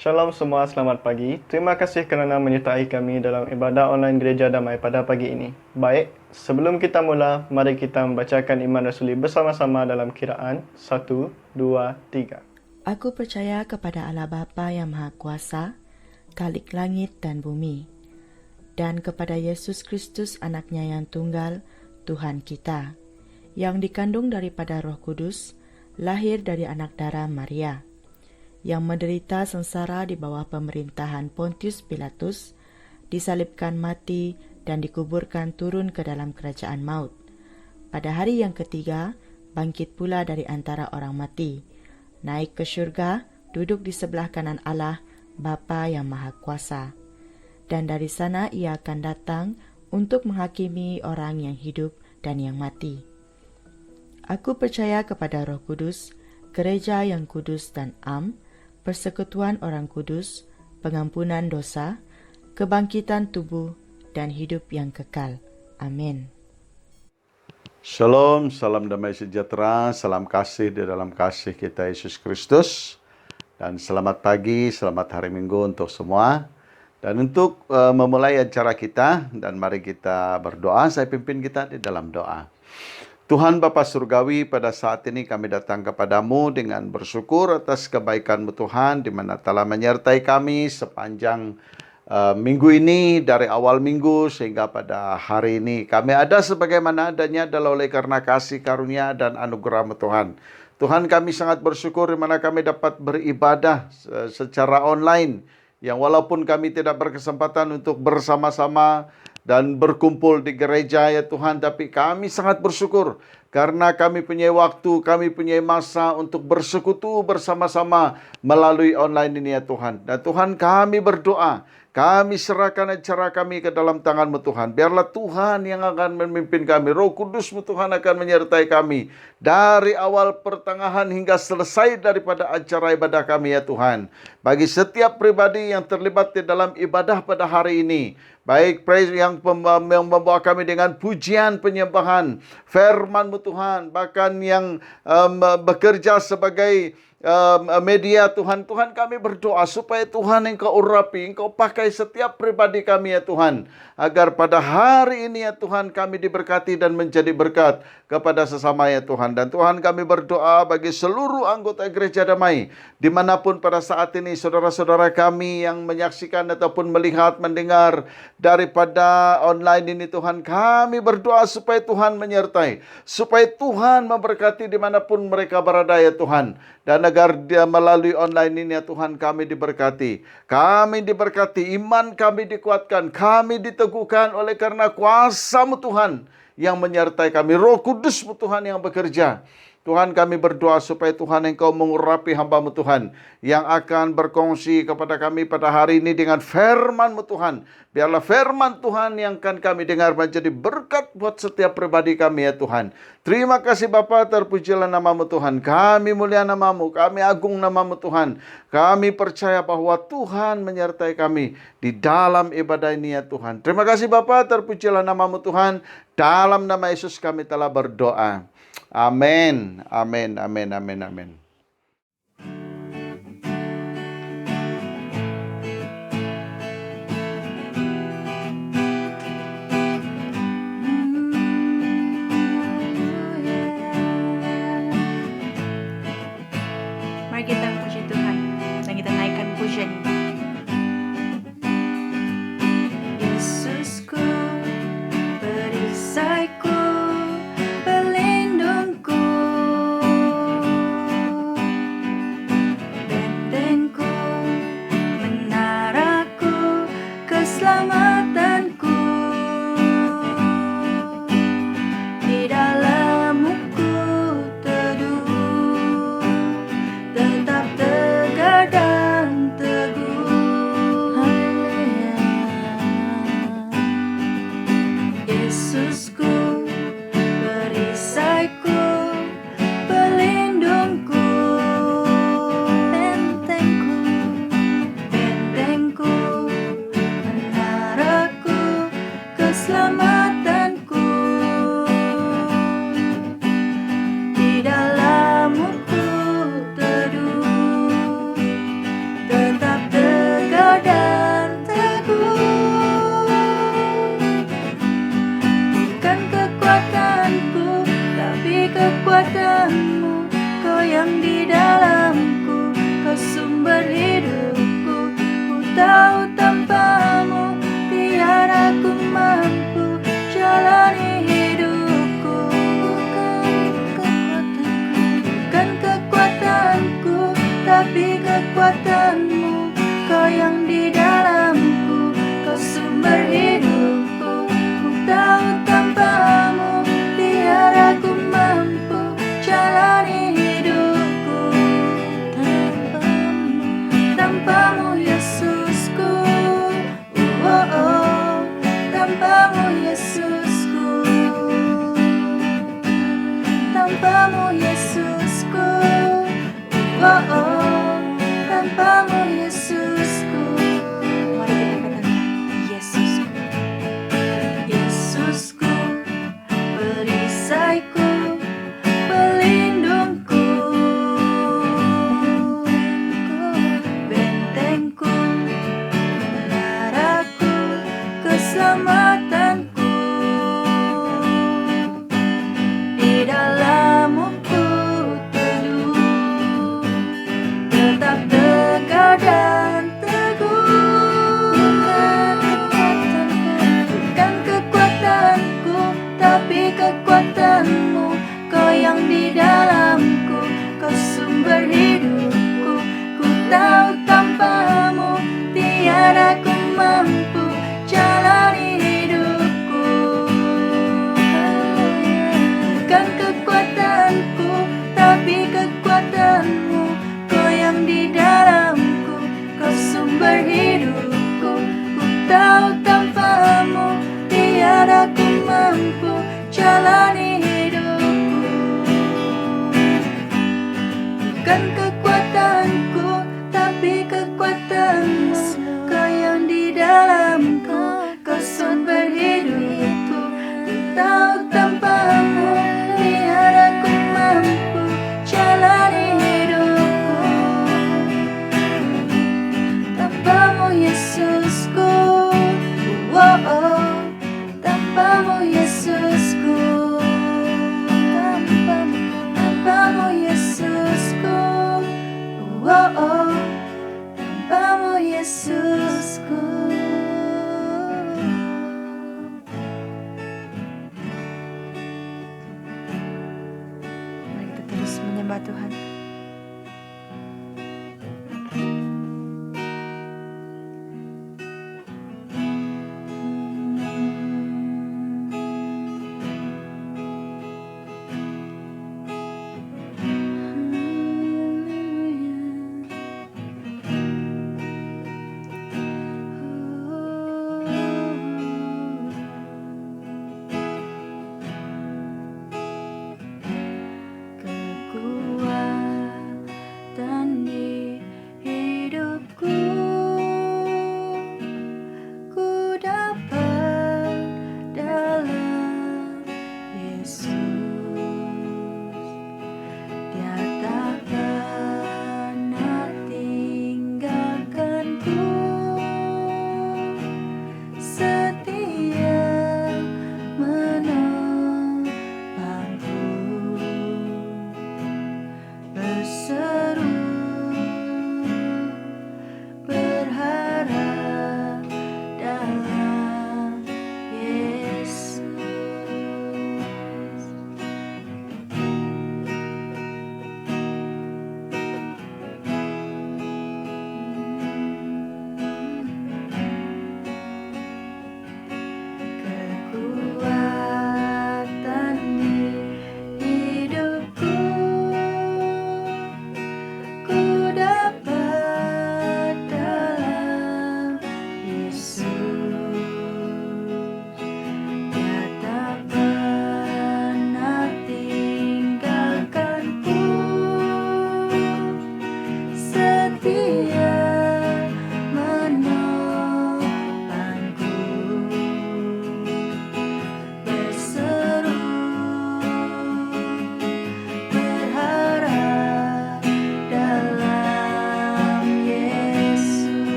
Shalom semua, selamat pagi. Terima kasih kerana menyertai kami dalam ibadah online Gereja Damai pada pagi ini. Baik, sebelum kita mula, mari kita membacakan iman rasuli bersama-sama dalam kiraan 1, 2, 3. Aku percaya kepada Allah Bapa yang Maha Kuasa, Khalik langit dan bumi, dan kepada Yesus Kristus anaknya yang tunggal, Tuhan kita, yang dikandung daripada Roh Kudus, lahir dari anak darah Maria, yang menderita sengsara di bawah pemerintahan Pontius Pilatus, disalibkan mati dan dikuburkan turun ke dalam kerajaan maut. Pada hari yang ketiga, bangkit pula dari antara orang mati, naik ke syurga, duduk di sebelah kanan Allah, Bapa yang Maha Kuasa. Dan dari sana ia akan datang untuk menghakimi orang yang hidup dan yang mati. Aku percaya kepada Roh Kudus, gereja yang kudus dan am, persekutuan orang kudus, pengampunan dosa, kebangkitan tubuh, dan hidup yang kekal. Amin. Shalom, salam damai sejahtera, salam kasih di dalam kasih kita Yesus Kristus. Dan selamat pagi, selamat hari Minggu untuk semua. Dan untuk memulai acara kita, dan mari kita berdoa, saya pimpin kita di dalam doa. Tuhan Bapa Surgawi, pada saat ini kami datang kepadamu dengan bersyukur atas kebaikan-Mu Tuhan, di mana telah menyertai kami sepanjang minggu ini, dari awal minggu sehingga pada hari ini. Kami ada sebagaimana adanya adalah oleh karena kasih karunia dan anugerah-Mu Tuhan. Tuhan, kami sangat bersyukur di mana kami dapat beribadah secara online, yang walaupun kami tidak berkesempatan untuk bersama-sama dan berkumpul di gereja ya Tuhan, tapi kami sangat bersyukur karena kami punya waktu, kami punya masa untuk bersekutu bersama-sama melalui online ini ya Tuhan. Dan Tuhan, kami berdoa, kami serahkan acara kami ke dalam tangan-Mu Tuhan. Biarlah Tuhan yang akan memimpin kami. Roh Kudus-Mu Tuhan akan menyertai kami dari awal pertengahan hingga selesai daripada acara ibadah kami ya Tuhan. Bagi setiap pribadi yang terlibat di dalam ibadah pada hari ini, baik praise yang membawa kami dengan pujian penyembahan, firman-Mu Tuhan, bahkan yang bekerja sebagai media Tuhan. Tuhan, kami berdoa supaya Tuhan Engkau urapi, Engkau pakai setiap pribadi kami ya Tuhan, agar pada hari ini ya Tuhan kami diberkati dan menjadi berkat kepada sesama ya Tuhan. Dan Tuhan, kami berdoa bagi seluruh anggota Gereja Damai dimanapun pada saat ini, saudara-saudara kami yang menyaksikan ataupun melihat, mendengar daripada online ini Tuhan, kami berdoa supaya Tuhan menyertai, supaya Tuhan memberkati dimanapun mereka berada ya Tuhan. Dan agar dia melalui online ini ya Tuhan kami diberkati. Kami diberkati, iman kami dikuatkan, kami diteguhkan oleh karena kuasa-Mu Tuhan yang menyertai kami. Roh Kudus-Mu Tuhan yang bekerja. Tuhan, kami berdoa supaya Tuhan Engkau mengurapi hamba-Mu Tuhan yang akan berkongsi kepada kami pada hari ini dengan firman-Mu Tuhan. Biarlah firman Tuhan yang akan kami dengar menjadi berkat buat setiap pribadi kami ya Tuhan. Terima kasih Bapa, terpujilah nama-Mu Tuhan. Kami mulia nama-Mu, kami agung nama-Mu Tuhan. Kami percaya bahwa Tuhan menyertai kami di dalam ibadah ini ya Tuhan. Terima kasih Bapa, terpujilah nama-Mu Tuhan. Dalam nama Yesus kami telah berdoa. Amin, amin, amin, amin, amin. Mari kita puji Tuhan dan kita naikkan pujian ini. Yesusku, perisaiku, pelindungku, bentengku, menaraku, keselamatanku. Di dalam-Mu ku teduh, tetap tegar dan teguh. Yesusku. Oh, oh, tanpamu Yesusku. Tanpamu Yesusku. Oh, oh, tanpamu Yesusku. Mari kita terus menyembah Tuhan.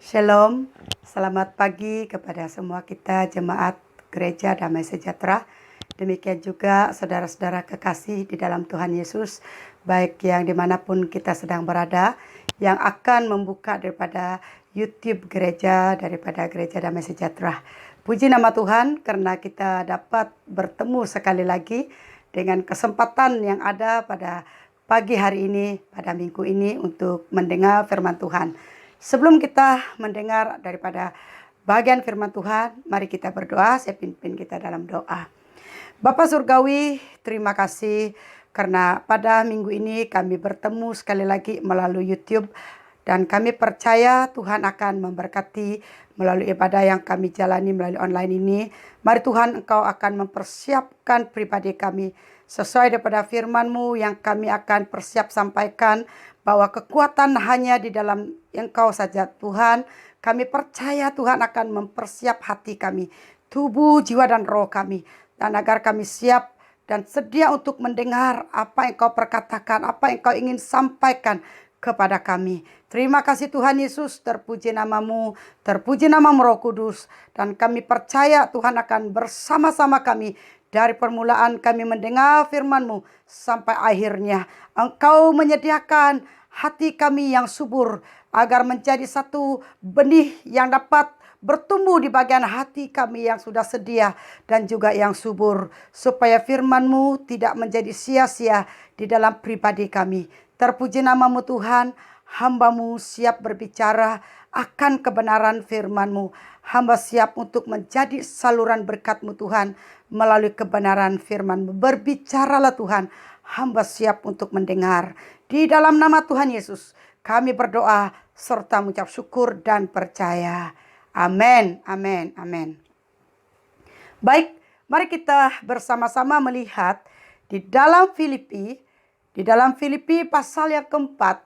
Shalom, selamat pagi kepada semua kita jemaat Gereja Damai Sejahtera. Demikian juga saudara-saudara kekasih di dalam Tuhan Yesus, baik yang dimanapun kita sedang berada, yang akan membuka daripada YouTube Gereja, daripada Gereja Damai Sejahtera. Puji nama Tuhan karena kita dapat bertemu sekali lagi dengan kesempatan yang ada pada pagi hari ini, pada minggu ini untuk mendengar firman Tuhan. Sebelum kita mendengar daripada bagian firman Tuhan, mari kita berdoa. Saya pimpin kita dalam doa. Bapa Surgawi, terima kasih karena pada minggu ini kami bertemu sekali lagi melalui YouTube. Dan kami percaya Tuhan akan memberkati melalui ibadah yang kami jalani melalui online ini. Mari Tuhan, Engkau akan mempersiapkan pribadi kami sesuai daripada firman-Mu yang kami akan persiap sampaikan, bahwa kekuatan hanya di dalam Engkau saja Tuhan. Kami percaya Tuhan akan mempersiap hati kami, tubuh, jiwa, dan roh kami. Dan agar kami siap dan sedia untuk mendengar apa yang Engkau perkatakan, apa yang Engkau ingin sampaikan kepada kami. Terima kasih Tuhan Yesus, terpuji nama-Mu, terpuji nama-Mu Roh Kudus. Dan kami percaya Tuhan akan bersama-sama kami dari permulaan kami mendengar firman-Mu sampai akhirnya. Engkau menyediakan hati kami yang subur agar menjadi satu benih yang dapat bertumbuh di bagian hati kami yang sudah sedia dan juga yang subur, supaya firman-Mu tidak menjadi sia-sia di dalam pribadi kami. Terpuji nama-Mu Tuhan, hamba-Mu siap berbicara akan kebenaran firman-Mu. Hamba siap untuk menjadi saluran berkat-Mu Tuhan melalui kebenaran firman-Mu. Berbicaralah Tuhan, hamba siap untuk mendengar. Di dalam nama Tuhan Yesus kami berdoa serta mengucap syukur dan percaya. Amin, amin, amin. Baik, mari kita bersama-sama melihat di dalam Filipi pasal yang keempat,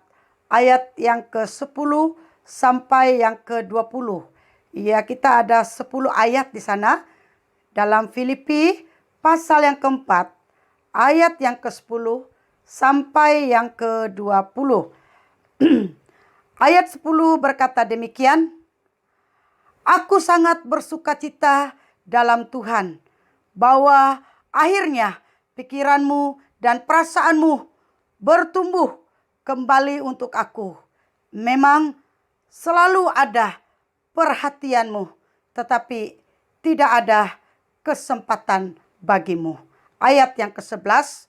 ayat yang ke-10 sampai yang ke-20. Ya, kita ada 10 ayat di sana. Dalam Filipi pasal yang keempat, ayat yang ke-10 sampai yang ke-20. Ayat 10 berkata demikian, Aku sangat bersukacita dalam Tuhan, bahwa akhirnya pikiranmu dan perasaanmu bertumbuh kembali untuk aku. Memang selalu ada perhatianmu, tetapi tidak ada kesempatan bagimu. Ayat yang ke-11,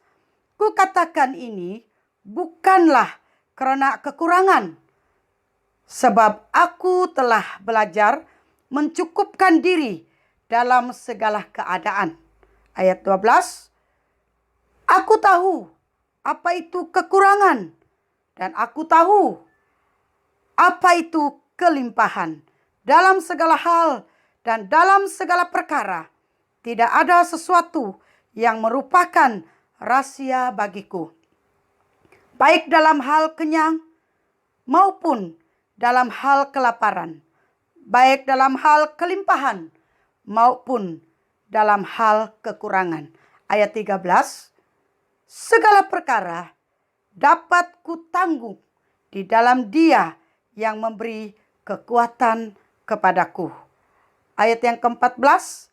Kukatakan ini bukanlah karena kekurangan, sebab aku telah belajar mencukupkan diri dalam segala keadaan. Ayat 12, Aku tahu apa itu kekurangan, dan aku tahu apa itu kelimpahan. Dalam segala hal dan dalam segala perkara, tidak ada sesuatu yang merupakan rahasia bagiku, baik dalam hal kenyang maupun dalam hal kelaparan, baik dalam hal kelimpahan maupun dalam hal kekurangan. Ayat 13, segala perkara dapat kutanggung di dalam Dia yang memberi kekuatan kepadaku. Ayat yang ke-14,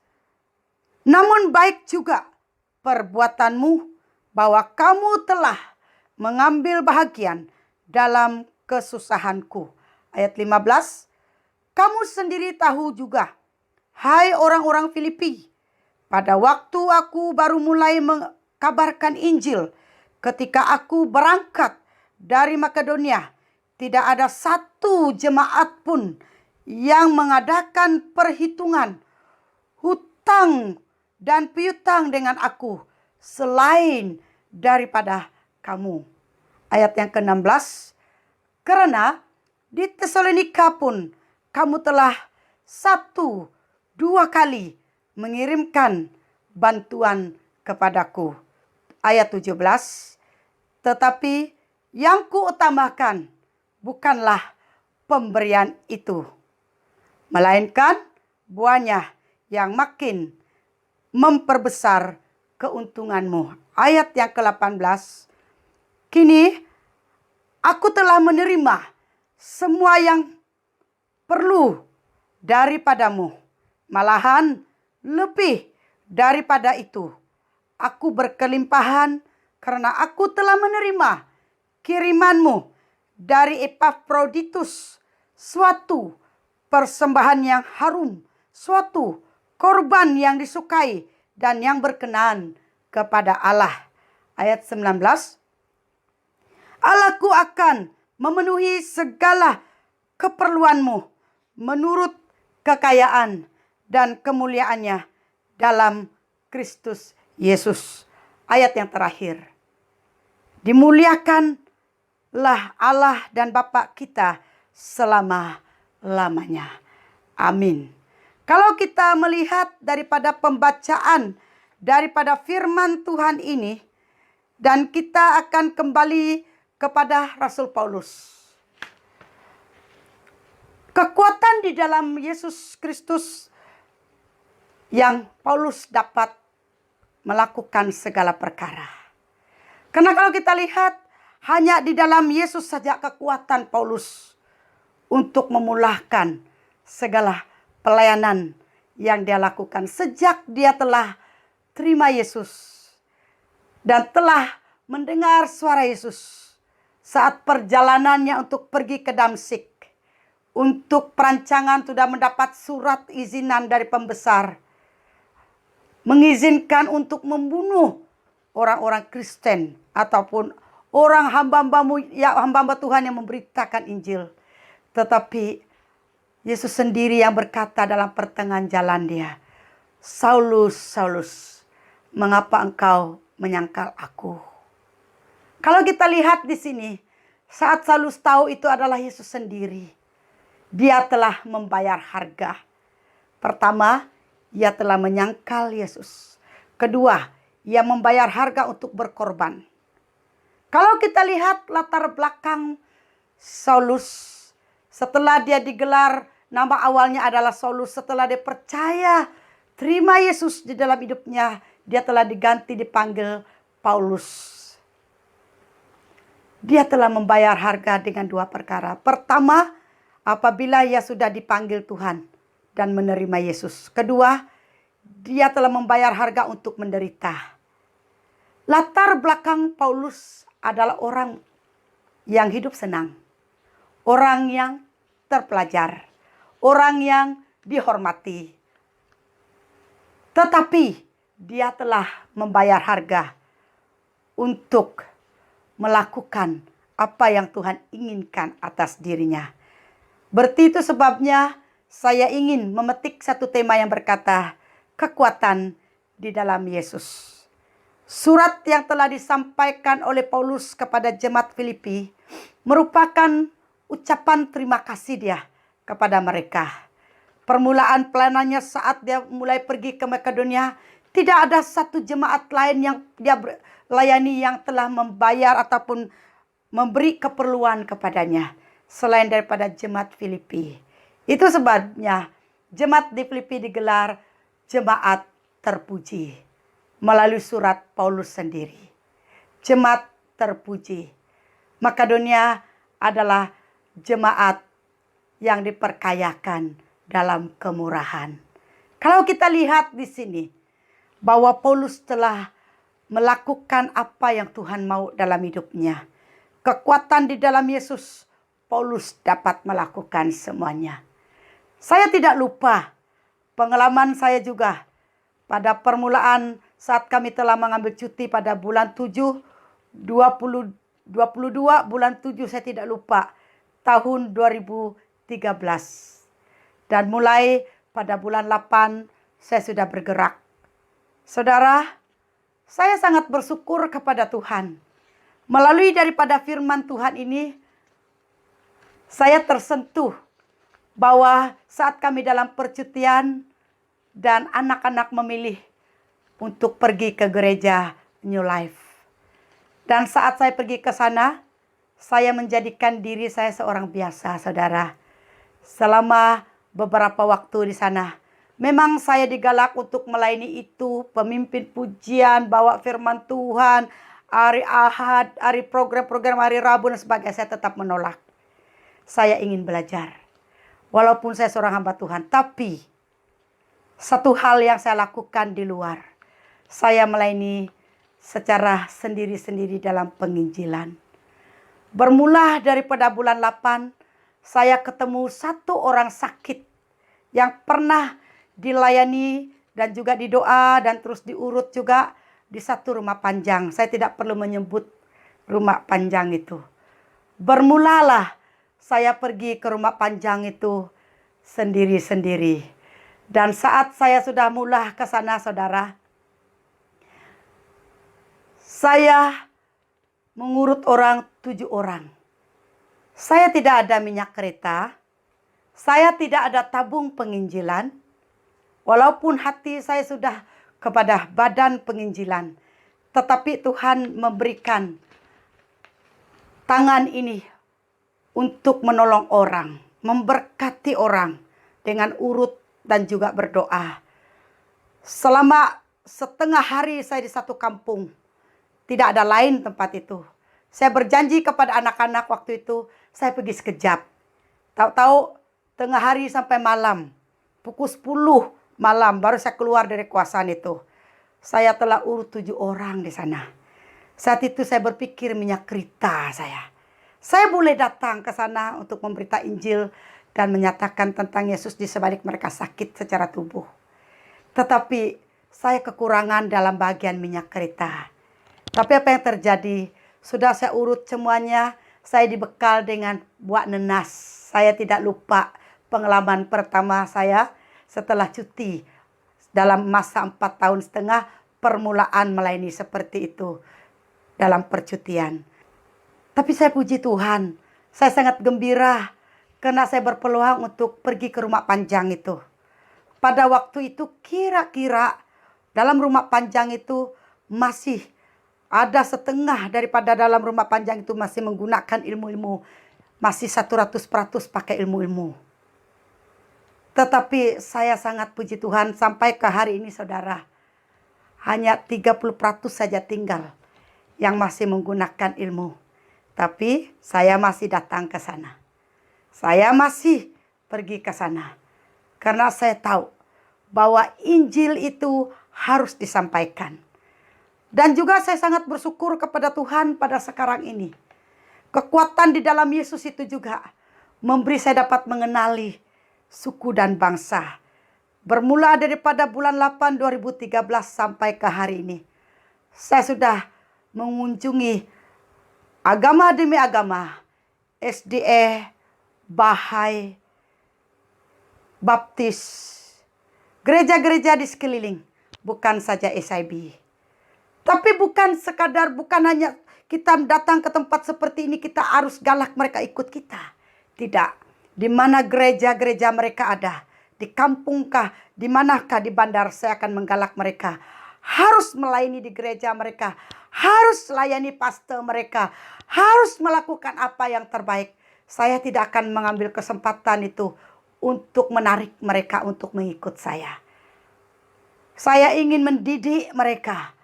namun baik juga perbuatanmu, bahwa kamu telah mengambil bahagian dalam kesusahanku. Ayat 15, kamu sendiri tahu juga, hai orang-orang Filipi, pada waktu aku baru mulai mengkabarkan Injil, ketika aku berangkat dari Makedonia, tidak ada satu jemaat pun yang mengadakan perhitungan hutang dan piutang dengan aku selain daripada kamu. Ayat yang ke-16, karena di Tesalonika pun kamu telah 1-2 kali mengirimkan bantuan kepadaku. Ayat 17, tetapi yang kuutamakan bukanlah pemberian itu, melainkan buahnya yang makin memperbesar keuntunganmu. Ayat yang ke-18, kini aku telah menerima semua yang perlu daripadamu. Malahan lebih daripada itu, aku berkelimpahan karena aku telah menerima kirimanmu dari Epafroditus, suatu persembahan yang harum, suatu korban yang disukai dan yang berkenan kepada Allah. Ayat 19. Allahku akan memenuhi segala keperluanmu menurut kekayaan dan kemuliaannya dalam Kristus Yesus. Ayat yang terakhir. Dimuliakanlah Allah dan Bapa kita selama-lamanya. Amin. Kalau kita melihat daripada pembacaan daripada firman Tuhan ini, dan kita akan kembali kepada Rasul Paulus. Kekuatan di dalam Yesus Kristus yang Paulus dapat melakukan segala perkara. Karena kalau kita lihat, hanya di dalam Yesus saja kekuatan Paulus untuk memulahkan segala pelayanan yang dia lakukan sejak dia telah terima Yesus dan telah mendengar suara Yesus saat perjalanannya untuk pergi ke Damsyik. Untuk perancangan sudah mendapat surat izinan dari pembesar, mengizinkan untuk membunuh orang-orang Kristen ataupun orang hamba-hamba Tuhan yang memberitakan Injil. Tetapi Yesus sendiri yang berkata dalam pertengahan jalan dia, Saulus, Saulus, mengapa engkau menyangkal aku? Kalau kita lihat di sini, saat Saulus tahu itu adalah Yesus sendiri, dia telah membayar harga. Pertama, ia telah menyangkal Yesus. Kedua, ia membayar harga untuk berkorban. Kalau kita lihat latar belakang Saulus, setelah dia digelar, nama awalnya adalah Saulus. Setelah dia percaya, terima Yesus di dalam hidupnya, dia telah diganti, dipanggil Paulus. Dia telah membayar harga dengan dua perkara. Pertama, apabila ia sudah dipanggil Tuhan dan menerima Yesus. Kedua, dia telah membayar harga untuk menderita. Latar belakang Paulus adalah orang yang hidup senang. Orang yang terpelajar. Orang yang dihormati. Tetapi dia telah membayar harga untuk melakukan apa yang Tuhan inginkan atas dirinya. Berarti itu sebabnya saya ingin memetik satu tema yang berkata kekuatan di dalam Yesus. Surat yang telah disampaikan oleh Paulus kepada jemaat Filipi merupakan ucapan terima kasih dia kepada mereka. Permulaan pelayanannya saat dia mulai pergi ke Makedonia, tidak ada satu jemaat lain yang dia layani yang telah membayar ataupun memberi keperluan kepadanya selain daripada jemaat Filipi. Itu sebabnya jemaat di Filipi digelar jemaat terpuji melalui surat Paulus sendiri. Jemaat terpuji. Makedonia adalah jemaat yang diperkayakan dalam kemurahan. Kalau kita lihat di sini bahwa Paulus telah melakukan apa yang Tuhan mau dalam hidupnya. Kekuatan di dalam Yesus, Paulus dapat melakukan semuanya. Saya tidak lupa pengalaman saya juga pada permulaan saat kami telah mengambil cuti pada bulan 7, 22 bulan 7 saya tidak lupa tahun 2013. Dan mulai pada bulan 8 saya sudah bergerak. Saudara, saya sangat bersyukur kepada Tuhan. Melalui daripada firman Tuhan ini, saya tersentuh bahwa saat kami dalam percutian dan anak-anak memilih untuk pergi ke gereja New Life. Dan saat saya pergi ke sana, saya menjadikan diri saya seorang biasa, saudara. Selama beberapa waktu di sana, memang saya digalak untuk melayani itu, pemimpin pujian, bawa firman Tuhan, hari Ahad, hari program-program hari Rabu dan sebagainya, saya tetap menolak. Saya ingin belajar. Walaupun saya seorang hamba Tuhan, tapi satu hal yang saya lakukan di luar, saya melayani secara sendiri-sendiri dalam penginjilan. Bermula daripada bulan 8, saya ketemu satu orang sakit yang pernah dilayani dan juga didoa dan terus diurut juga di satu rumah panjang. Saya tidak perlu menyebut rumah panjang itu. Bermulalah saya pergi ke rumah panjang itu sendiri-sendiri. Dan saat saya sudah mulai ke sana, saudara, saya mengurut orang 7 orang. Saya tidak ada minyak kereta. Saya tidak ada tabung penginjilan. Walaupun hati saya sudah kepada badan penginjilan. Tetapi Tuhan memberikan tangan ini untuk menolong orang, memberkati orang dengan urut dan juga berdoa. Selama setengah hari saya di satu kampung, tidak ada lain tempat itu. Saya berjanji kepada anak-anak waktu itu, saya pergi sekejap. Tahu-tahu tengah hari sampai malam, pukul 10 malam baru saya keluar dari kuasaan itu. Saya telah urut 7 orang di sana. Saat itu saya berpikir minyak kereta saya. Saya boleh datang ke sana untuk memberita Injil dan menyatakan tentang Yesus di sebalik mereka sakit secara tubuh. Tetapi saya kekurangan dalam bagian minyak kereta. Tapi apa yang terjadi? Sudah saya urut semuanya. Saya dibekal dengan buah nenas. Saya tidak lupa pengalaman pertama saya setelah cuti. Dalam masa 4 tahun setengah permulaan melayani seperti itu. Dalam percutian. Tapi saya puji Tuhan. Saya sangat gembira. Karena saya berpeluang untuk pergi ke rumah panjang itu. Pada waktu itu kira-kira dalam rumah panjang itu masih ada setengah daripada dalam rumah panjang itu masih menggunakan ilmu-ilmu. Masih 100% pakai ilmu-ilmu. Tetapi saya sangat puji Tuhan sampai ke hari ini saudara. Hanya 30% saja tinggal yang masih menggunakan ilmu. Tapi saya masih datang ke sana. Saya masih pergi ke sana. Karena saya tahu bahwa Injil itu harus disampaikan. Dan juga saya sangat bersyukur kepada Tuhan pada sekarang ini. Kekuatan di dalam Yesus itu juga memberi saya dapat mengenali suku dan bangsa. Bermula daripada bulan 8 2013 sampai ke hari ini. Saya sudah mengunjungi agama demi agama. SDA, Bahai, Baptis, gereja-gereja di sekeliling. Bukan saja SIB. Tapi bukan hanya kita datang ke tempat seperti ini kita harus galak mereka ikut kita. Tidak. Di mana gereja-gereja mereka ada. Di kampungkah, di manakah di bandar saya akan menggalak mereka. Harus melayani di gereja mereka. Harus layani pastor mereka. Harus melakukan apa yang terbaik. Saya tidak akan mengambil kesempatan itu untuk menarik mereka untuk mengikut saya. Saya ingin mendidik mereka.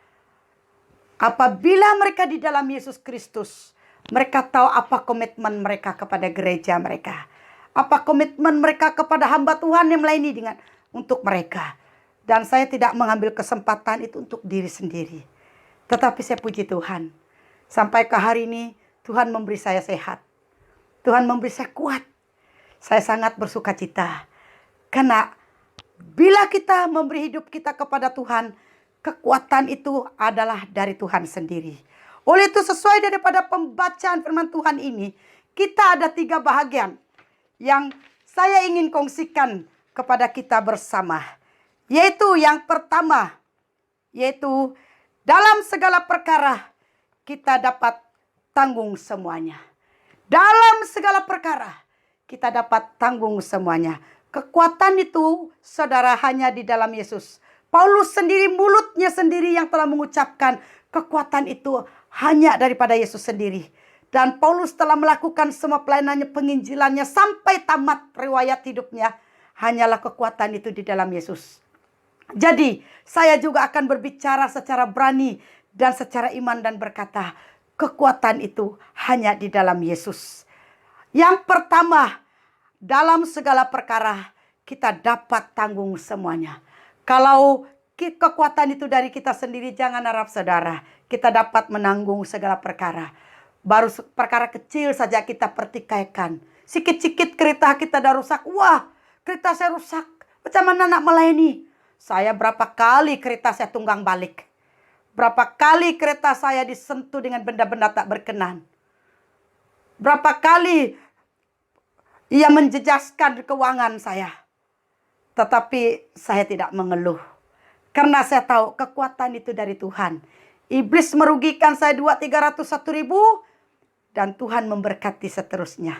Apabila mereka di dalam Yesus Kristus, mereka tahu apa komitmen mereka kepada gereja mereka. Apa komitmen mereka kepada hamba Tuhan yang melayani untuk mereka. Dan saya tidak mengambil kesempatan itu untuk diri sendiri. Tetapi saya puji Tuhan. Sampai ke hari ini Tuhan memberi saya sehat. Tuhan memberi saya kuat. Saya sangat bersuka cita. Karena bila kita memberi hidup kita kepada Tuhan, kekuatan itu adalah dari Tuhan sendiri. Oleh itu sesuai daripada pembacaan firman Tuhan ini, kita ada 3 bahagian yang saya ingin kongsikan kepada kita bersama. Yaitu yang pertama, yaitu dalam segala perkara kita dapat tanggung semuanya. Dalam segala perkara kita dapat tanggung semuanya. Kekuatan itu saudara hanya di dalam Yesus. Paulus sendiri mulutnya sendiri yang telah mengucapkan kekuatan itu hanya daripada Yesus sendiri. Dan Paulus telah melakukan semua pelayanannya, penginjilannya sampai tamat riwayat hidupnya. Hanyalah kekuatan itu di dalam Yesus. Jadi saya juga akan berbicara secara berani dan secara iman dan berkata, kekuatan itu hanya di dalam Yesus. Yang pertama, dalam segala perkara kita dapat tanggung semuanya. Kalau kekuatan itu dari kita sendiri, jangan harap saudara kita dapat menanggung segala perkara. Baru perkara kecil saja kita pertikaikan. Sikit-sikit kereta kita dah rusak. Wah, kereta saya rusak. Macam mana nak melayani? Saya berapa kali kereta saya tunggang balik. Berapa kali kereta saya disentuh dengan benda-benda tak berkenan. Berapa kali ia menjejaskan keuangan saya. Tetapi saya tidak mengeluh. Karena saya tahu kekuatan itu dari Tuhan. Iblis merugikan saya 200-300 1.000. Dan Tuhan memberkati seterusnya.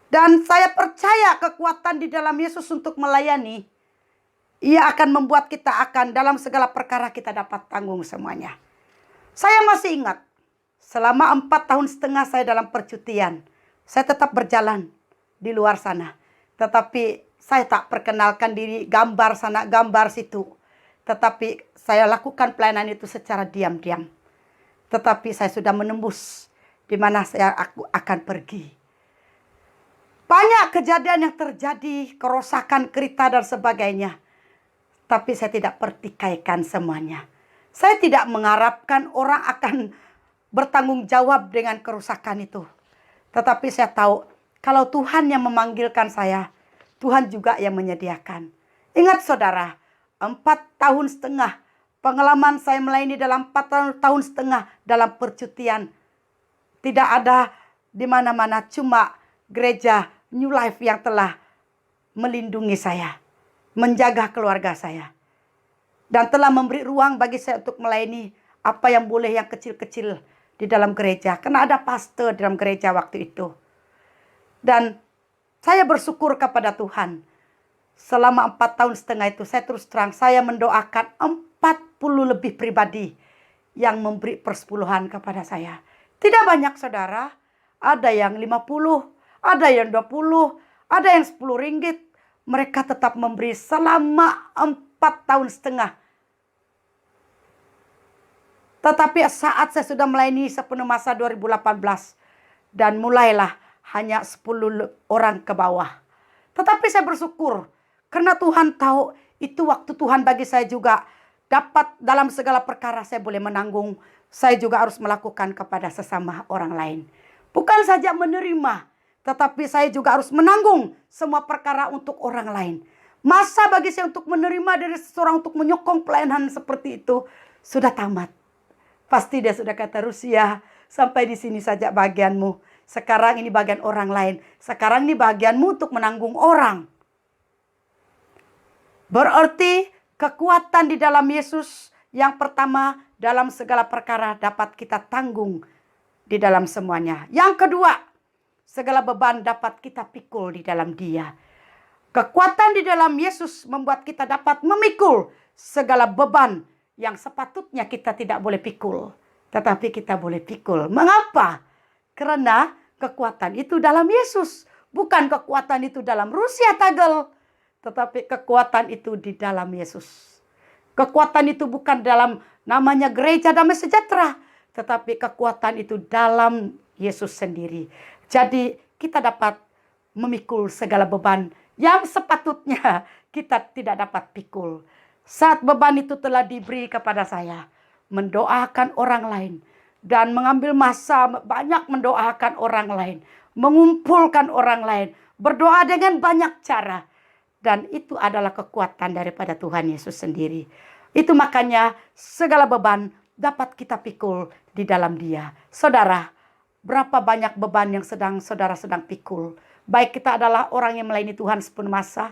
Dan saya percaya kekuatan di dalam Yesus untuk melayani. Ia akan membuat kita akan dalam segala perkara kita dapat tanggung semuanya. Saya masih ingat. Selama 4 tahun setengah saya dalam percutian. Saya tetap berjalan di luar sana. Tetapi saya tak perkenalkan diri, gambar sana, gambar situ. Tetapi saya lakukan pelayanan itu secara diam-diam. Tetapi saya sudah menembus di mana aku akan pergi. Banyak kejadian yang terjadi, kerusakan kereta dan sebagainya. Tapi saya tidak pertikaikan semuanya. Saya tidak mengharapkan orang akan bertanggung jawab dengan kerusakan itu. Tetapi saya tahu kalau Tuhan yang memanggilkan saya, Tuhan juga yang menyediakan. Ingat saudara, 4 tahun setengah pengalaman saya melayani dalam 4 tahun setengah dalam percutian. Tidak ada di mana-mana, cuma gereja New Life yang telah melindungi saya, menjaga keluarga saya. Dan telah memberi ruang bagi saya untuk melayani apa yang boleh, yang kecil-kecil di dalam gereja. Karena ada pastor di dalam gereja waktu itu. Dan saya bersyukur kepada Tuhan. Selama 4 tahun setengah itu saya terus terang, saya mendoakan 40 lebih pribadi yang memberi persepuluhan kepada saya. Tidak banyak saudara, ada yang 50, ada yang 20, ada yang 10 ringgit. Mereka tetap memberi selama 4 tahun setengah. Tetapi saat saya sudah melayani sepenuh masa 2018 dan mulailah hanya 10 orang ke bawah. Tetapi saya bersyukur karena Tuhan tahu itu waktu Tuhan bagi saya juga dapat dalam segala perkara saya boleh menanggung. Saya juga harus melakukan kepada sesama orang lain. Bukan saja menerima, tetapi saya juga harus menanggung semua perkara untuk orang lain. Masa bagi saya untuk menerima dari seseorang untuk menyokong pelayanan seperti itu sudah tamat. Pasti dia sudah kata, Rusia, sampai di sini saja bagianmu. Sekarang ini bagian orang lain. Sekarang ini bagianmu untuk menanggung orang. Berarti kekuatan di dalam Yesus yang pertama dalam segala perkara dapat kita tanggung di dalam semuanya. Yang kedua, segala beban dapat kita pikul di dalam Dia. Kekuatan di dalam Yesus membuat kita dapat memikul segala beban yang sepatutnya kita tidak boleh pikul. Tetapi kita boleh pikul. Mengapa? Karena kekuatan itu dalam Yesus. Bukan kekuatan itu dalam Rusia Tagel. Tetapi kekuatan itu di dalam Yesus. Kekuatan itu bukan dalam namanya gereja damai sejahtera. Tetapi kekuatan itu dalam Yesus sendiri. Jadi kita dapat memikul segala beban yang sepatutnya kita tidak dapat pikul. Saat beban itu telah diberi kepada saya, mendoakan orang lain. Dan mengambil masa banyak mendoakan orang lain. Mengumpulkan orang lain. Berdoa dengan banyak cara. Dan itu adalah kekuatan daripada Tuhan Yesus sendiri. Itu makanya segala beban dapat kita pikul di dalam Dia. Saudara, berapa banyak beban yang saudara sedang pikul. Baik kita adalah orang yang melayani Tuhan sepenuh masa.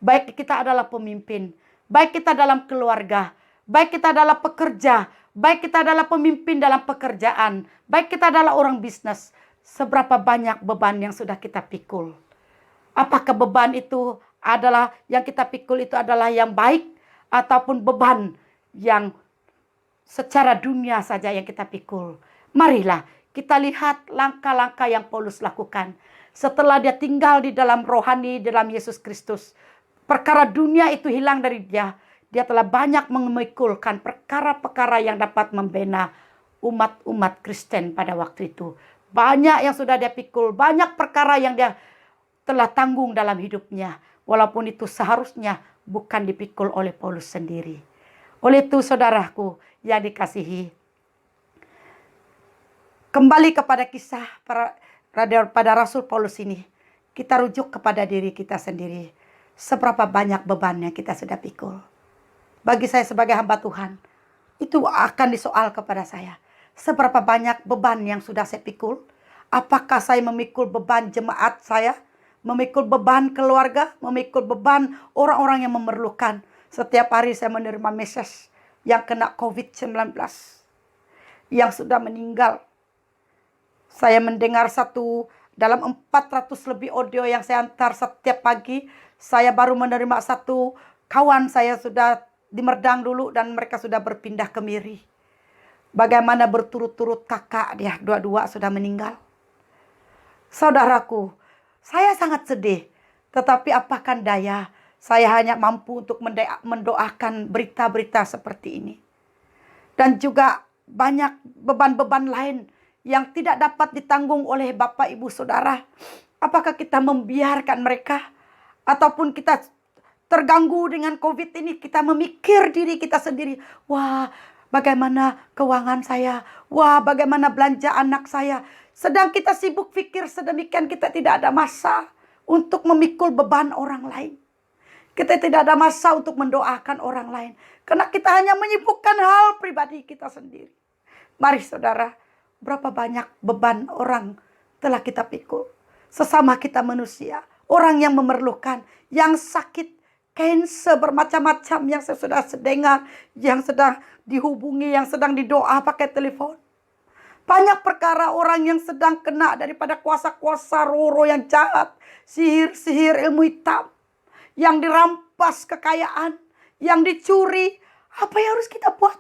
Baik kita adalah pemimpin. Baik kita dalam keluarga. Baik kita adalah pekerja. Baik kita adalah pemimpin dalam pekerjaan. Baik kita adalah orang bisnis. Seberapa banyak beban yang sudah kita pikul. Apakah beban itu adalah yang kita pikul itu adalah yang baik. Ataupun beban yang secara dunia saja yang kita pikul. Marilah kita lihat langkah-langkah yang Paulus lakukan. Setelah dia tinggal di dalam rohani, dalam Yesus Kristus. Perkara dunia itu hilang dari dia. Dia telah banyak memikulkan perkara-perkara yang dapat membina umat-umat Kristen pada waktu itu. Banyak yang sudah dia pikul. Banyak perkara yang dia telah tanggung dalam hidupnya. Walaupun itu seharusnya bukan dipikul oleh Paulus sendiri. Oleh itu saudaraku yang dikasihi, kembali kepada kisah pada Rasul Paulus ini, kita rujuk kepada diri kita sendiri. Seberapa banyak beban yang kita sudah pikul. Bagi saya sebagai hamba Tuhan, itu akan disoal kepada saya. Seberapa banyak beban yang sudah saya pikul? Apakah saya memikul beban jemaat saya? Memikul beban keluarga? Memikul beban orang-orang yang memerlukan? Setiap hari saya menerima message yang kena COVID-19. Yang sudah meninggal. Saya mendengar dalam 400 lebih audio yang saya antar setiap pagi. Saya baru menerima satu kawan saya sudah di Merdang dulu dan mereka sudah berpindah ke Miri. Bagaimana berturut-turut kakak dia dua-dua sudah meninggal. Saudaraku, saya sangat sedih. Tetapi apakan daya, saya hanya mampu untuk mendoakan berita-berita seperti ini. Dan juga banyak beban-beban lain yang tidak dapat ditanggung oleh Bapak Ibu Saudara. Apakah kita membiarkan mereka? Ataupun kita terganggu dengan COVID ini, kita memikir diri kita sendiri. Wah, bagaimana keuangan saya? Wah, bagaimana belanja anak saya? Sedang kita sibuk pikir sedemikian, kita tidak ada masa untuk memikul beban orang lain. Kita tidak ada masa untuk mendoakan orang lain. Karena kita hanya menyibukkan hal pribadi kita sendiri. Mari saudara, berapa banyak beban orang telah kita pikul. Sesama kita manusia. Orang yang memerlukan, yang sakit, cancer bermacam-macam yang saya sudah dengar, yang sedang dihubungi, yang sedang didoa pakai telepon. Banyak perkara orang yang sedang kena daripada kuasa-kuasa roh yang jahat. Sihir-sihir ilmu hitam. Yang dirampas kekayaan. Yang dicuri. Apa yang harus kita buat?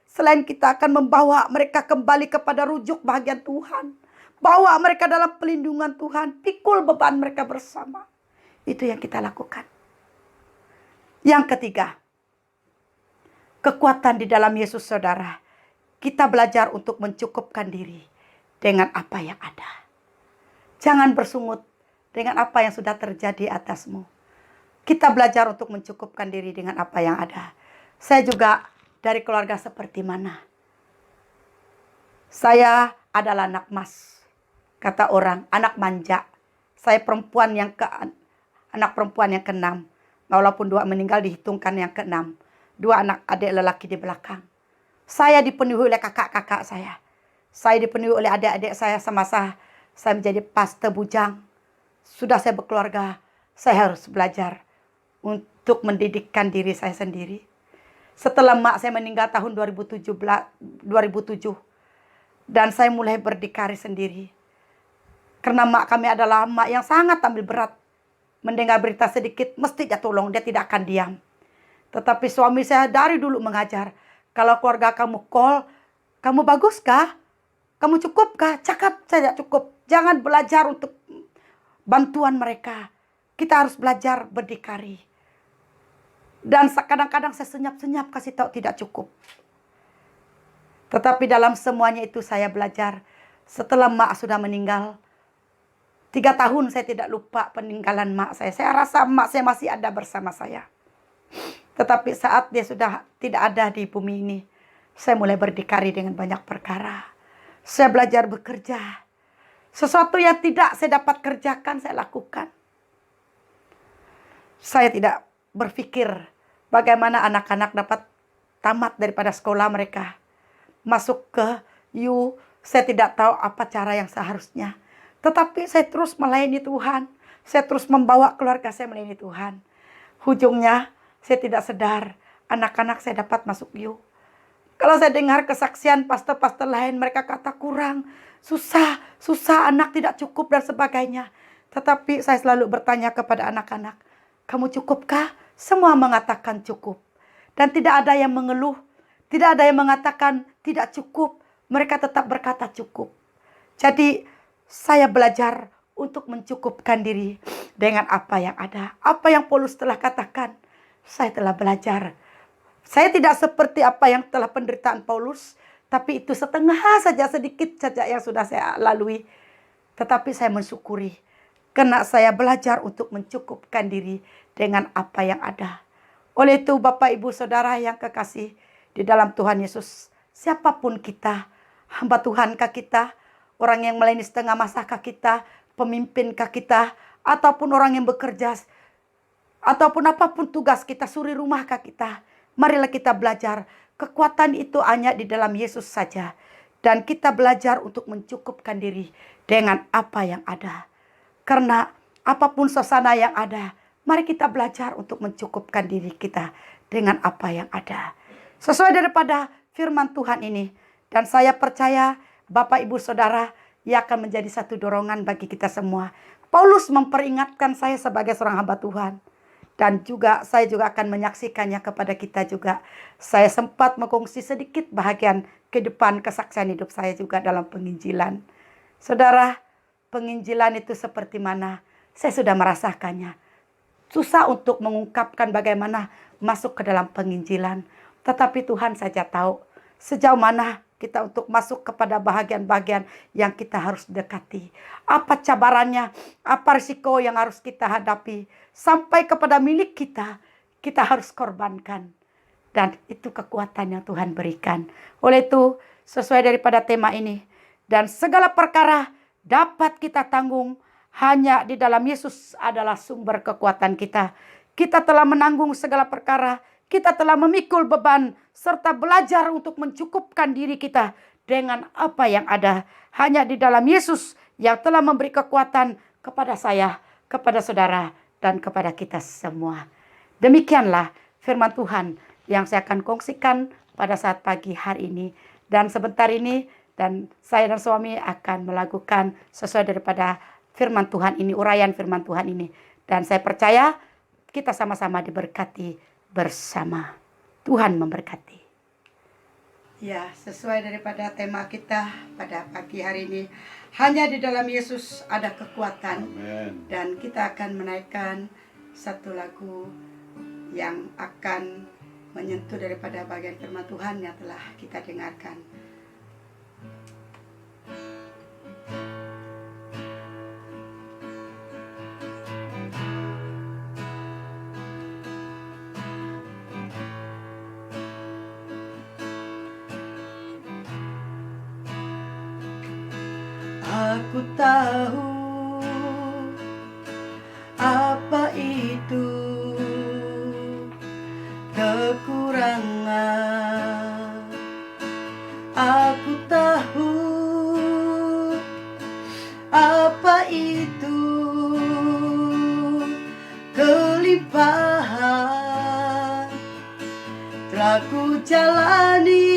Selain kita akan membawa mereka kembali kepada rujuk bahagian Tuhan. Bawa mereka dalam pelindungan Tuhan. Pikul beban mereka bersama. Itu yang kita lakukan. Yang ketiga. Kekuatan di dalam Yesus saudara. Kita belajar untuk mencukupkan diri dengan apa yang ada. Jangan bersungut dengan apa yang sudah terjadi atasmu. Kita belajar untuk mencukupkan diri dengan apa yang ada. Saya juga dari keluarga seperti mana. Saya adalah anak mas. Kata orang, anak manja. Saya anak perempuan yang ke-6. Walaupun 2 meninggal dihitungkan yang ke-6. 2 anak adik lelaki di belakang. Saya dipenuhi oleh kakak-kakak saya. Saya dipenuhi oleh adik-adik saya semasa saya menjadi pastor bujang. Sudah saya berkeluarga, saya harus belajar untuk mendidikkan diri saya sendiri. Setelah mak saya meninggal tahun 2007. Dan saya mulai berdikari sendiri. Karena mak kami adalah mak yang sangat ambil berat. Mendengar berita sedikit, mesti dia tolong, dia tidak akan diam. Tetapi suami saya dari dulu mengajar. Kalau keluarga kamu call, kamu baguskah? Kamu cukupkah? Cakap saja cukup. Jangan belajar untuk bantuan mereka. Kita harus belajar berdikari. Dan kadang-kadang saya senyap-senyap kasih tahu tidak cukup. Tetapi dalam semuanya itu saya belajar. Setelah mak sudah meninggal, 3 tahun saya tidak lupa peninggalan mak saya. Saya rasa mak saya masih ada bersama saya. Tetapi saat dia sudah tidak ada di bumi ini, saya mulai berdikari dengan banyak perkara. Saya belajar bekerja. Sesuatu yang tidak saya dapat kerjakan, saya lakukan. Saya tidak berpikir bagaimana anak-anak dapat tamat daripada sekolah mereka. Masuk ke U, saya tidak tahu apa cara yang seharusnya. Tetapi saya terus melayani Tuhan. Saya terus membawa keluarga saya melayani Tuhan. Ujungnya, saya tidak sadar anak-anak saya dapat masuk U. Kalau saya dengar kesaksian pastor-pastor lain, mereka kata kurang, susah anak tidak cukup dan sebagainya. Tetapi saya selalu bertanya kepada anak-anak, kamu cukupkah? Semua mengatakan cukup. Dan tidak ada yang mengeluh, tidak ada yang mengatakan tidak cukup. Mereka tetap berkata cukup. Jadi saya belajar untuk mencukupkan diri dengan apa yang ada. Apa yang Paulus telah katakan. Saya telah belajar. Saya tidak seperti apa yang telah penderitaan Paulus. Tapi itu setengah saja, sedikit saja yang sudah saya lalui. Tetapi saya mensyukuri. karena saya belajar untuk mencukupkan diri dengan apa yang ada. Oleh itu Bapak Ibu Saudara yang kekasih di dalam Tuhan Yesus, siapapun kita, hamba Tuhankah kita, orang yang melayani setengah masakah kita, pemimpinkah kita, ataupun orang yang bekerja, ataupun apapun tugas kita, suri rumahkah kita, marilah kita belajar. Kekuatan itu hanya di dalam Yesus saja. Dan kita belajar untuk mencukupkan diri dengan apa yang ada. Karena apapun suasana yang ada, mari kita belajar untuk mencukupkan diri kita dengan apa yang ada. Sesuai daripada firman Tuhan ini. Dan saya percaya Bapak Ibu Saudara, ia akan menjadi satu dorongan bagi kita semua. Paulus memperingatkan saya sebagai seorang hamba Tuhan. Dan juga saya juga akan menyaksikannya kepada kita juga. Saya sempat mengkongsi sedikit bahagian kehidupan kesaksian hidup saya juga dalam penginjilan. Saudara, penginjilan itu seperti mana? Saya sudah merasakannya. Susah untuk mengungkapkan bagaimana masuk ke dalam penginjilan. Tetapi Tuhan saja tahu sejauh mana kita untuk masuk kepada bahagian-bahagian yang kita harus dekati. Apa cabarannya, apa risiko yang harus kita hadapi. Sampai kepada milik kita, kita harus korbankan. Dan itu kekuatan yang Tuhan berikan. Oleh itu, sesuai daripada tema ini. Dan segala perkara dapat kita tanggung hanya di dalam Yesus adalah sumber kekuatan kita. Kita telah menanggung segala perkara. Kita telah memikul beban serta belajar untuk mencukupkan diri kita dengan apa yang ada. Hanya di dalam Yesus yang telah memberi kekuatan kepada saya, kepada saudara, dan kepada kita semua. Demikianlah firman Tuhan yang saya akan kongsikan pada saat pagi hari ini. Dan sebentar ini, dan saya dan suami akan melakukan sesuai daripada firman Tuhan ini, uraian firman Tuhan ini. Dan saya percaya kita sama-sama diberkati bersama. Tuhan memberkati. Ya, sesuai daripada tema kita pada pagi hari ini, hanya di dalam Yesus ada kekuatan. Amen. Dan kita akan menaikkan satu lagu yang akan menyentuh daripada bagian firman Tuhan yang telah kita dengarkan. Aku tahu apa itu kekurangan. Aku tahu apa itu kelimpahan. Telah ku jalani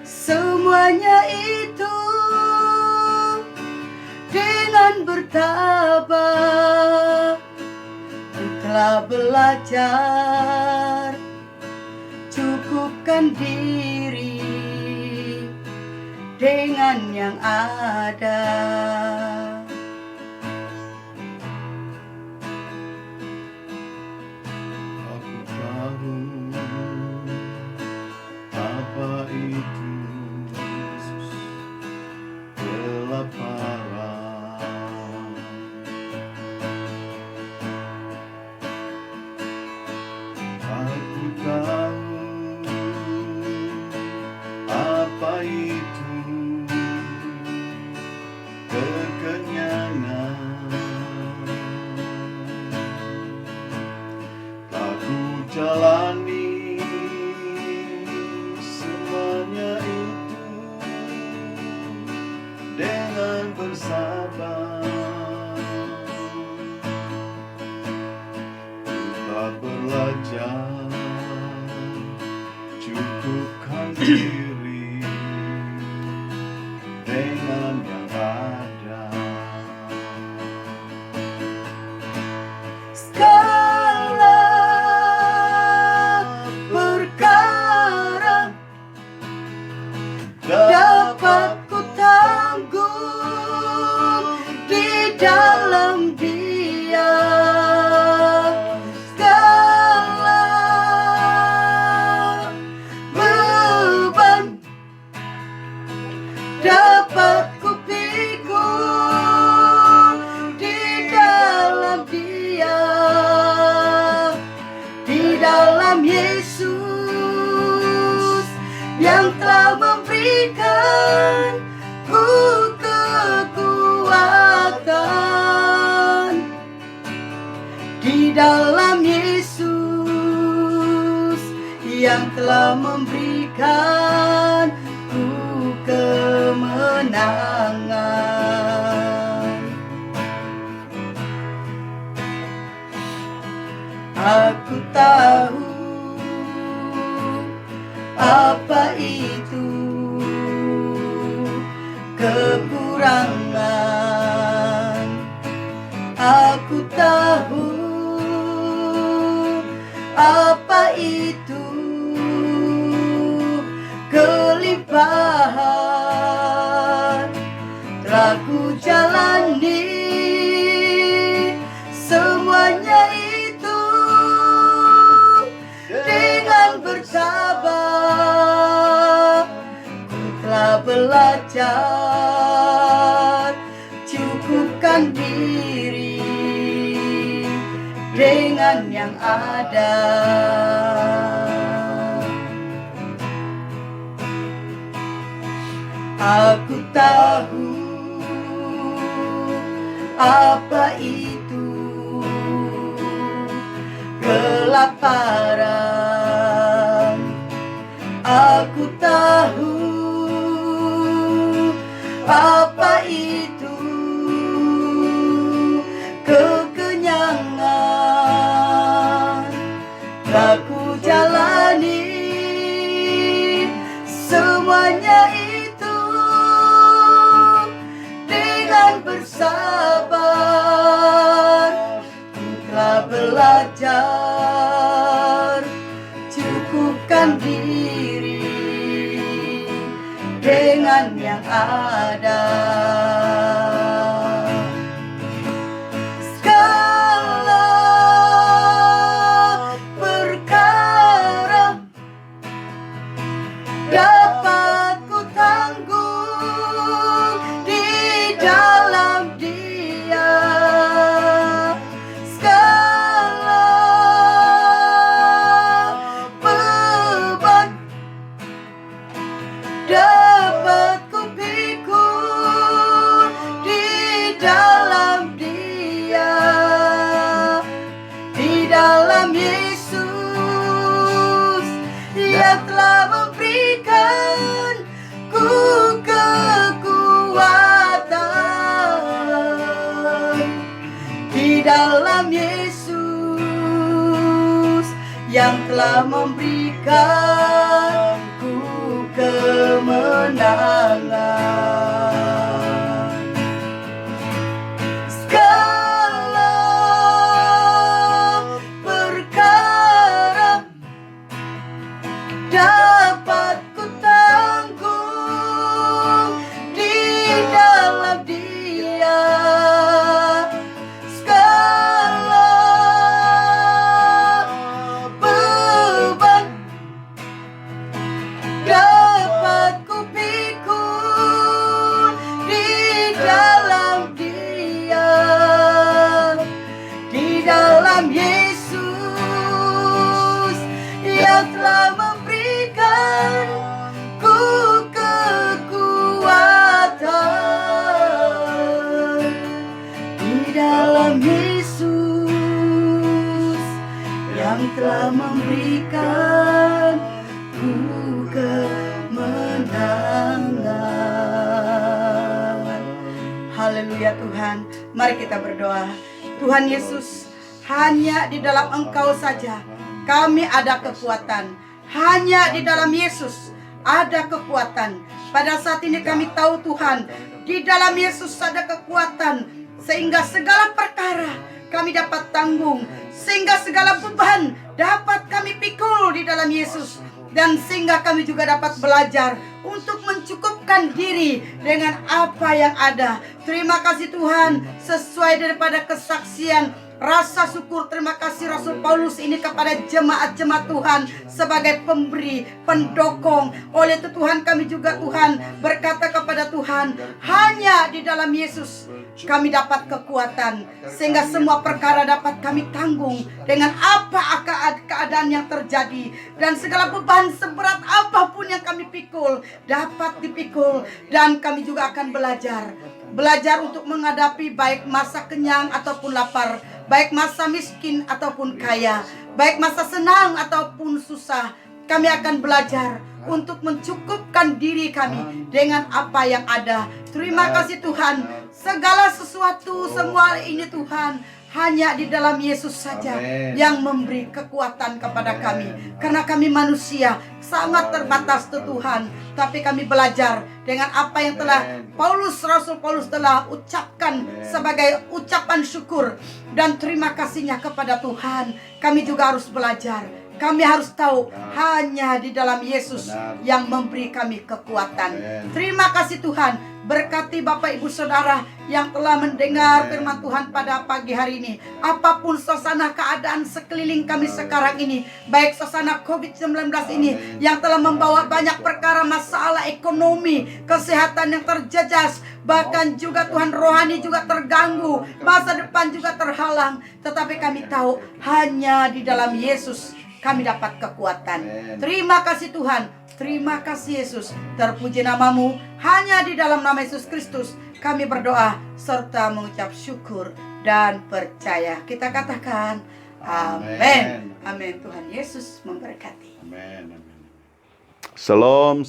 semuanya itu dengan bertabah. Ku telah belajar cukupkan diri dengan yang ada. Aku tahu apa itu kelaparan. Aku tahu apa itu kekenyangan. Aku jalani semuanya itu dengan bersabar. Kita belajar cukupkan diri dengan yang ada. Segala perkara dapat ku tanggung di dalam Dia. Segala beban dapat ku pikul yang telah memberikan ku kemenangan. Aku tahu apa itu kekurangan. Aku tahu apa itu kelimpahan. Telah ku jalani semuanya itu dengan bersabar. Ku telah belajar cukupkan diri dengan yang ada. Aku tahu apa itu kelaparan. Aku tahu apa itu kekenyangan. Telah ku jalani semuanya itu dengan bersabar. Ku telah belajar cukupkan diri dengan yang ada. Segala perkara dapat ku tanggung di dalam Dia. Segala beban dapat ku pikul di dalam Dia. Di dalam Yesus yang telah memberikan ku kekuatan. Di dalam Yesus yang telah memberikan ku kemenangan. Segala perkara dapat ku tanggung di dalam Dia. Segala beban dapat ku pikul di dalam Dia. Di dalam Yesus yang telah memberikan ku kekuatan. Di dalam Yesus yang telah memberikan ku kemenangan. Haleluya Tuhan. Mari kita berdoa. Tuhan Yesus, hanya di dalam Engkau saja kami ada kekuatan. Hanya di dalam Yesus ada kekuatan. Pada saat ini kami tahu Tuhan, di dalam Yesus ada kekuatan, sehingga segala perkara kami dapat tanggung, sehingga segala beban dapat kami pikul di dalam Yesus. Dan sehingga kami juga dapat belajar untuk mencukupkan diri dengan apa yang ada. Terima kasih Tuhan, sesuai daripada kesaksian rasa syukur, terima kasih Rasul Paulus ini kepada jemaat-jemaat Tuhan sebagai pemberi, pendokong. Oleh itu Tuhan, kami juga Tuhan berkata kepada Tuhan, hanya di dalam Yesus kami dapat kekuatan, sehingga semua perkara dapat kami tanggung dengan apa keadaan yang terjadi. Dan segala beban seberat apapun yang kami pikul dapat dipikul. Dan kami juga akan belajar untuk menghadapi baik masa kenyang ataupun lapar, baik masa miskin ataupun kaya, baik masa senang ataupun susah. kami akan belajar untuk mencukupkan diri kami dengan apa yang ada. Terima kasih Tuhan, segala sesuatu semua ini Tuhan hanya di dalam Yesus saja yang memberi kekuatan kepada kami. Karena kami manusia sangat terbatas Tuhan, tapi kami belajar dengan apa yang telah Rasul Paulus telah ucapkan sebagai ucapan syukur dan terima kasihnya kepada Tuhan. Kami juga harus belajar. Kami harus tahu hanya di dalam Yesus yang memberi kami kekuatan. Terima kasih Tuhan. Berkati Bapak Ibu Saudara yang telah mendengar firman Tuhan pada pagi hari ini. Apapun suasana keadaan sekeliling kami sekarang ini, baik suasana COVID-19 ini yang telah membawa banyak perkara masalah ekonomi, kesehatan yang terjejas, bahkan juga Tuhan rohani juga terganggu, masa depan juga terhalang. Tetapi kami tahu hanya di dalam Yesus kami dapat kekuatan. Terima kasih Tuhan. Terima kasih Yesus. Terpuji namamu. Hanya di dalam nama Yesus Kristus kami berdoa serta mengucap syukur dan percaya. Kita katakan amin. Amin. Tuhan Yesus memberkati. Amin. Salam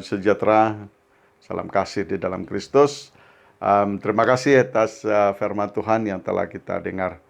sejahtera, salam kasih di dalam Kristus. Terima kasih atas firman Tuhan yang telah kita dengar.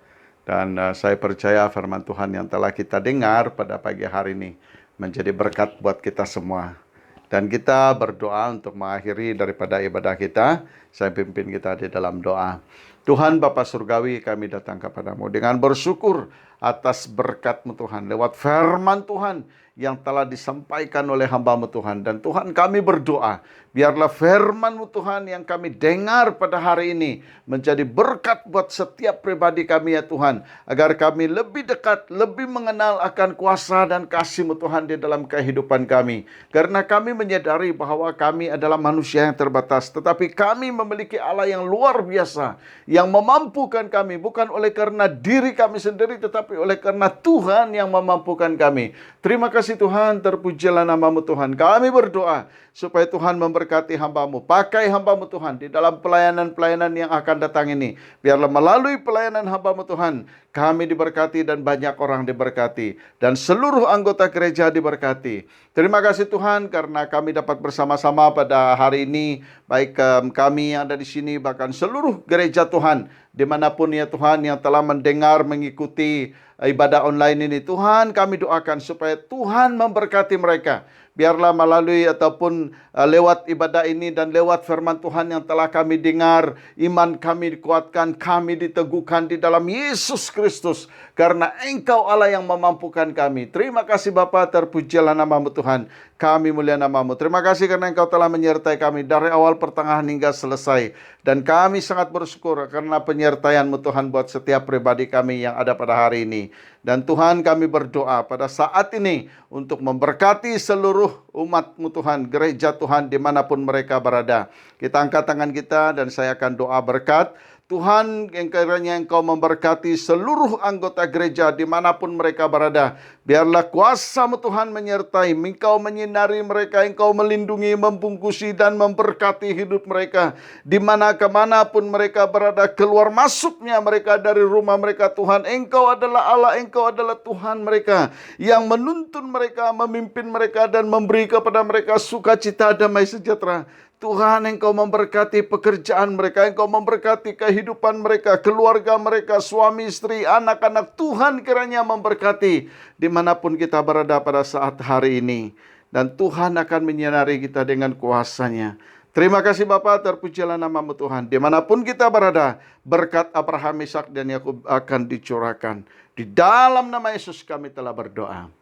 Dan saya percaya firman Tuhan yang telah kita dengar pada pagi hari ini menjadi berkat buat kita semua. Dan kita berdoa untuk mengakhiri daripada ibadah kita. Saya pimpin kita di dalam doa. Tuhan Bapa Surgawi, kami datang kepadamu dengan bersyukur atas berkat-Mu Tuhan. Lewat firman Tuhan yang telah disampaikan oleh hamba-Mu Tuhan. Dan Tuhan kami berdoa, biarlah firman-Mu Tuhan yang kami dengar pada hari ini menjadi berkat buat setiap pribadi kami ya Tuhan. Agar kami lebih dekat, lebih mengenal akan kuasa dan kasih-Mu Tuhan di dalam kehidupan kami. Karena kami menyadari bahwa kami adalah manusia yang terbatas. Tetapi kami memiliki Allah yang luar biasa. Yang memampukan kami bukan oleh karena diri kami sendiri, tetapi oleh karena Tuhan yang memampukan kami. Terima kasih Tuhan, terpujilah nama-Mu Tuhan. Kami berdoa supaya Tuhan memberkati hamba-Mu. Pakai hamba-Mu Tuhan di dalam pelayanan-pelayanan yang akan datang ini. Biarlah melalui pelayanan hamba-Mu Tuhan, kami diberkati dan banyak orang diberkati. Dan seluruh anggota gereja diberkati. Terima kasih Tuhan karena kami dapat bersama-sama pada hari ini. Baik kami yang ada di sini, bahkan seluruh gereja Tuhan. Dimanapun ya Tuhan yang telah mendengar, mengikuti ibadah online ini. Tuhan kami doakan supaya Tuhan memberkati mereka. Biarlah melalui ataupun lewat ibadah ini dan lewat firman Tuhan yang telah kami dengar, iman kami dikuatkan, kami diteguhkan di dalam Yesus Kristus. Karena Engkau Allah yang memampukan kami. Terima kasih Bapa, terpujilah nama-Mu Tuhan. Kami mulia nama-Mu. Terima kasih karena Engkau telah menyertai kami dari awal, pertengahan hingga selesai. Dan kami sangat bersyukur karena penyertaian-Mu Tuhan buat setiap pribadi kami yang ada pada hari ini. Dan Tuhan kami berdoa pada saat ini untuk memberkati seluruh umat-Mu Tuhan, gereja Tuhan dimanapun mereka berada. Kita angkat tangan kita dan saya akan doa berkat. Tuhan yang kiranya Engkau memberkati seluruh anggota gereja dimanapun mereka berada. Biarlah kuasa-Mu Tuhan menyertai, Engkau menyinari mereka, Engkau melindungi, membungkusi dan memberkati hidup mereka. Dimana kemanapun mereka berada, keluar masuknya mereka dari rumah mereka Tuhan. Engkau adalah Allah, Engkau adalah Tuhan mereka. Yang menuntun mereka, memimpin mereka dan memberi kepada mereka sukacita, damai sejahtera. Tuhan Engkau memberkati pekerjaan mereka, Engkau memberkati kehidupan mereka, keluarga mereka, suami, istri, anak-anak. Tuhan kiranya memberkati dimanapun kita berada pada saat hari ini. Dan Tuhan akan menyinari kita dengan kuasa-Nya. Terima kasih Bapa, terpujilah nama-Mu Tuhan. Dimanapun kita berada, berkat Abraham, Ishak dan Yakub akan dicurahkan. Di dalam nama Yesus kami telah berdoa.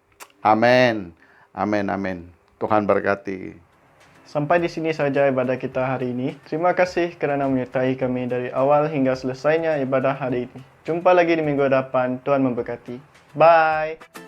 Amin. Amin, amin. Tuhan berkati. Sampai di sini saja ibadah kita hari ini. Terima kasih kerana menyertai kami dari awal hingga selesainya ibadah hari ini. Jumpa lagi di minggu depan. Tuhan memberkati. Bye.